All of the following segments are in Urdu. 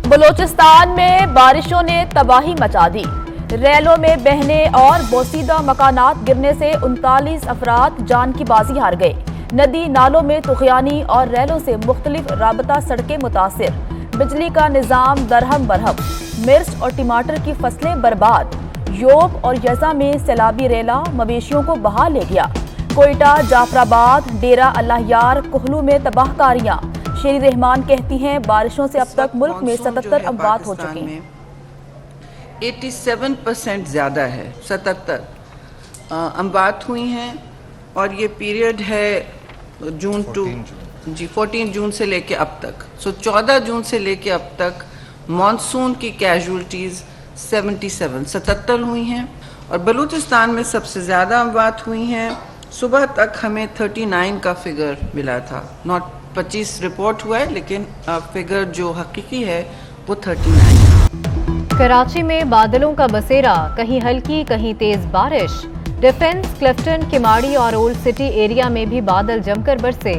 بلوچستان میں بارشوں نے تباہی مچا دی۔ ریلوں میں بہنے اور بوسیدہ مکانات گرنے سے 39 افراد جان کی بازی ہار گئے۔ ندی نالوں میں طغیانی اور ریلوں سے مختلف رابطہ سڑکیں متاثر۔ بجلی کا نظام درہم برہم۔ مرچ اور ٹماٹر کی فصلیں برباد۔ یوب اور یزا میں سیلابی ریلا مویشیوں کو بہا لے گیا۔ کوئٹہ، جعفر آباد، ڈیرہ اللہ یار، کوہلو میں تباہ کاریاں۔ شیری رحمان کہتی ہیں بارشوں سے اب تک ملک میں 77 اموات ہو چکی ہیں۔ 87% زیادہ ہے، 77 اموات ہوئی ہیں، اور یہ پیریڈ ہے جون 14 جون سے لے کے اب تک۔ 14 جون سے لے کے اب تک مانسون کی کیجولٹیز 77 ہوئی ہیں، اور بلوچستان میں سب سے زیادہ اموات ہوئی ہیں۔ صبح تک ہمیں 39 کا فگر ملا تھا، 25 رپورٹ ہوا ہے، لیکن فگر جو حقیقی ہے وہ 39۔ کراچی میں بادلوں کا بسیرا، کہیں ہلکی کہیں تیز بارش۔ ڈیفنس، کلفٹن، کماڑی اور اولڈ سٹی ایریا میں بھی بادل جم کر برسے۔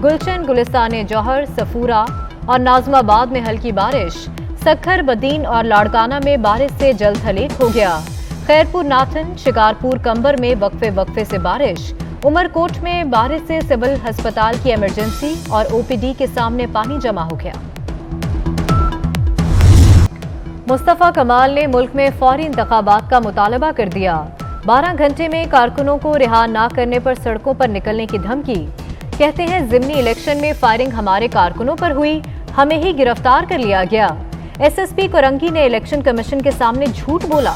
گلشن، گلستان جوہر، صفورہ اور ناظم آباد میں ہلکی بارش۔ سکھر، بدین اور لاڑکانہ میں بارش سے جل تھلیک ہو گیا۔ خیرپور، ناتھن، شکارپور، کمبر میں وقفے سے بارش۔ عمر کوٹ میں بارش سے سول ہسپتال کی ایمرجنسی اور او پی ڈی کے سامنے پانی جمع ہو گیا۔ مصطفیٰ کمال نے ملک میں فوری انتخابات کا مطالبہ کر دیا۔ 12 گھنٹے میں کارکنوں کو رہا نہ کرنے پر سڑکوں پر نکلنے کی دھمکی۔ کہتے ہیں ضمنی الیکشن میں فائرنگ ہمارے کارکنوں پر ہوئی، ہمیں ہی گرفتار کر لیا گیا۔ ایس ایس پی کورنگی نے الیکشن کمیشن کے سامنے جھوٹ بولا۔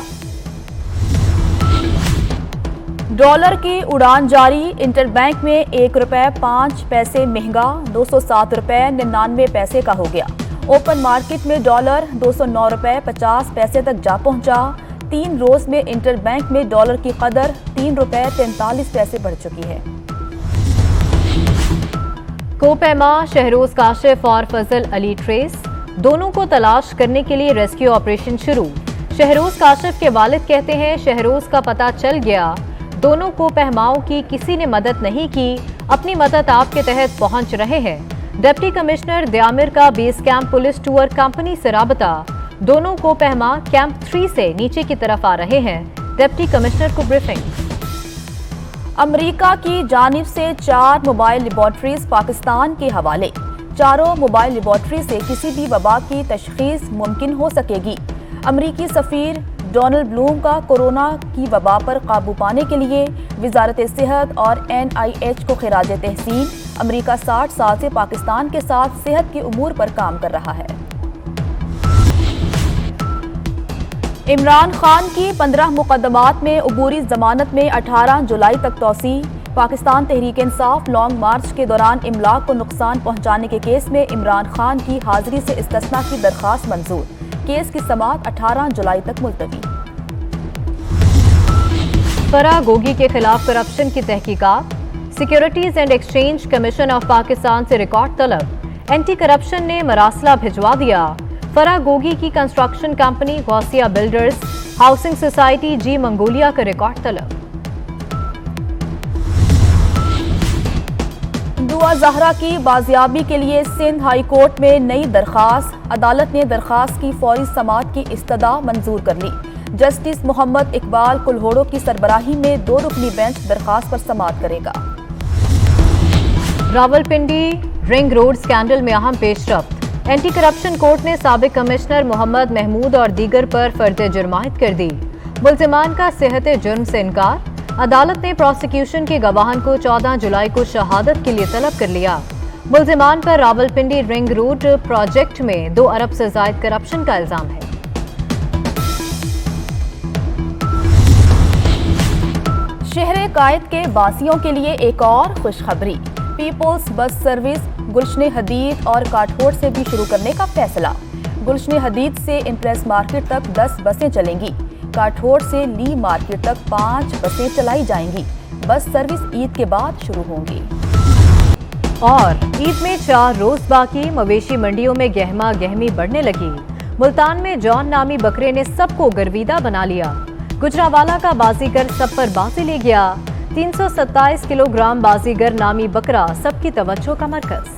ڈالر کی اڑان جاری، انٹر بینک میں 1 روپے 5 پیسے مہنگا، 207 روپے 99 پیسے کا ہو گیا۔ اوپن مارکیٹ میں ڈالر 209 روپے 50 پیسے تک جا پہنچا۔ 3 روز میں انٹر بینک میں ڈالر کی قدر 3 روپے 43 پیسے بڑھ چکی ہے۔ کوپیما، شہروز کاشف اور فضل علی ٹریس، دونوں کو تلاش کرنے کے لیے ریسکیو آپریشن شروع۔ شہروز کاشف کے والد کہتے ہیں شہروز کا پتہ چل گیا، دونوں کو پہماؤں کی کسی نے مدد نہیں کی، اپنی مدد آپ کے تحت پہنچ رہے ہیں۔ ڈپٹی کمشنر دیامر کا base camp police tour company سے رابطہ، دونوں کو پہما کیمپ 3 سے نیچے کی طرف آ رہے ہیں، ڈپٹی کمشنر کو بریفنگ۔ امریکہ کی جانب سے 4 موبائل لیبارٹریز پاکستان کے حوالے۔ چاروں موبائل لیبارٹری سے کسی بھی وبا کی تشخیص ممکن ہو سکے گی۔ امریکی سفیر ڈونلڈ بلوم کا کورونا کی وبا پر قابو پانے کے لیے وزارت صحت اور NIH کو خراج تحسین۔ امریکہ 60 سال سے پاکستان کے ساتھ صحت کے امور پر کام کر رہا ہے۔ عمران خان کی 15 مقدمات میں عبوری ضمانت میں 18 جولائی تک توسیع۔ پاکستان تحریک انصاف لانگ مارچ کے دوران املاک کو نقصان پہنچانے کے کیس میں عمران خان کی حاضری سے استثناء کی درخواست منظور۔ کیس کی سماعت 18 جولائی تک ملتوی۔ فرح گوگی کے خلاف کرپشن کی تحقیقات، securities and exchange commission of Pakistan سے ریکارڈ طلب۔ اینٹی کرپشن نے مراسلہ بھجوا دیا۔ فرح گوگی کی کنسٹرکشن کمپنی غوثیہ بلڈرز، ہاؤسنگ سوسائٹی جی منگولیا کا ریکارڈ طلب۔ دعا زہرا کی بازیابی کے لیے سندھ ہائی کورٹ میں نئی درخواست۔ عدالت نے درخواست کی فوری سماعت کی استدعا منظور کر لی۔ جسٹس محمد اقبال کلہوڑو کی سربراہی میں 2 رکنی بینچ درخواست پر سماعت کرے گا۔ راولپنڈی رنگ روڈ سکینڈل میں اہم پیش رفت، اینٹی کرپشن کورٹ نے سابق کمشنر محمد محمود اور دیگر پر فرد جرم عائد کر دی۔ ملزمان کا صحت جرم سے انکار۔ عدالت نے پروسیکیوشن کے گواہان کو 14 جولائی کو شہادت کے لیے طلب کر لیا۔ ملزمان پر راولپنڈی رنگ روڈ پروجیکٹ میں 2 ارب سے زائد کرپشن کا الزام ہے۔ شہر قائد کے باسیوں کے لیے ایک اور خوشخبری، پیپلز بس سروس گلشن حدید اور کاٹھوڑ سے بھی شروع کرنے کا فیصلہ۔ گلشن حدید سے امپریس مارکیٹ تک 10 بسیں چلیں گی۔ کاٹھوڑ سے لی مارکیٹ تک 5 بسیں چلائی جائیں گی۔ بس سروس عید کے بعد شروع ہوں گی۔ اور عید میں 4 روز باقی، مویشی منڈیوں میں گہما گہمی بڑھنے لگی۔ ملتان میں جان نامی بکرے نے سب کو گرویدہ بنا لیا۔ گجرانوالہ کا بازیگر سب پر بازی لے گیا۔ 327 کلو گرام بازیگر نامی بکرا سب کی توجہ کا مرکز۔